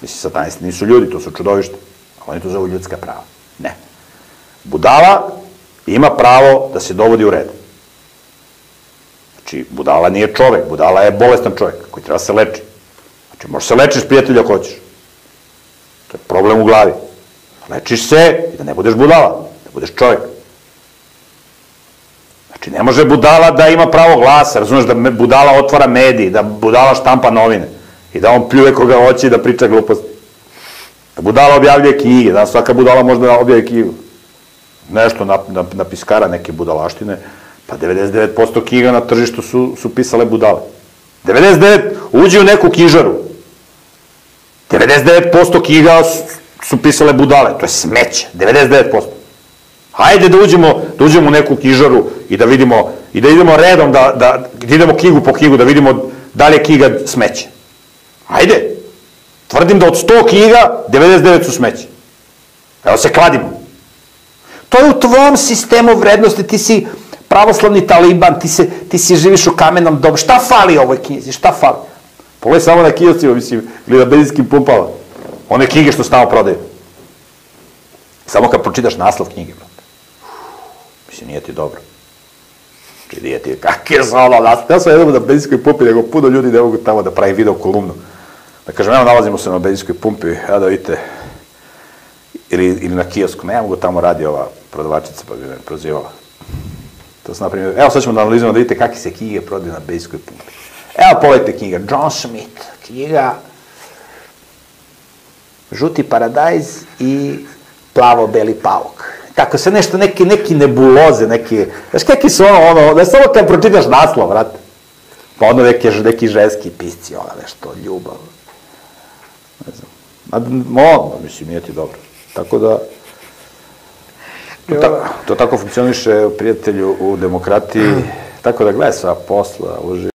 Mislim, satanisti nisu ljudi, to su čudovišta. Oni to zovu ljudska prava. Ne. Budala ima pravo da se dovodi u red. Znači, budala nije čovek, budala je bolestan čovek koji treba se leči. Znači, možeš se lečiš, prijatelju, ako hoćeš. To je problem u glavi. Lečiš se i da ne budeš budala, da budeš čovek. Znači, ne može budala da ima pravo glasa, razumeš, da budala otvara mediji, da budala štampa novine i da on pljuje koga hoće i da priča gluposti. Da budala objavljuje knjige, da svaka budala može da objavi knjigu. Nešto na piskara neke budalaštine, pa 99% knjiga na tržištu su pisale budale. 99% uđi u neku knjižaru. 99% knjiga su pisale budale, to je smeće, 99%. Hajde da uđemo u neku knjižaru i da vidimo, i da idemo redom, da idemo knjigu po knjigu, da vidimo da li je knjiga smeće. Hajde. Tvrdim da od 100 knjiga, 99 su smeće. Evo se kladimo. To je u tvom sistemu vrednosti, ti si pravoslavni taliban, ti si živiš u kamenom dobu. Šta fali ovoj knjizi, šta fali? Pogledaj samo na kioscima, mislim, ili na benzinskim pumpama. One knjige što stalno prodaju. Samo kad pročitaš naslov knjige, brate. Mislim, nije ti dobro. Znači, nije ti, kakve su ono naslov. Ja sam jednom na benzinskoj pumpi, nego puno ljudi ne mogu tamo da pravi video kolumnu. Da kažem, evo, nalazimo se na benzinskoj pumpi, evo da vidite, ili na kiosku, ne mogu tamo radi ova prodavačica, pa bi me prozivala. To sam, na primjer, evo sad ćemo da analiziramo da vidite kakve se knjige prodaju na benzinskoj pumpi. Evo, pogledajte knjiga, John Smith, knjiga Žuti paradajz i Plavo-beli pauk. Kako se nešto, neki nebuloze, neki, znaš kakvi su ono, da samo kad pročitaš naslov, vrate. Pa ono neki ženski pisci, ono nešto, ljubav. Ne znam. Mislim, nije ti dobro. Tako da, to tako funkcioniše, prijatelju, u demokratiji. Tako da gledaj sva posla, uživaj.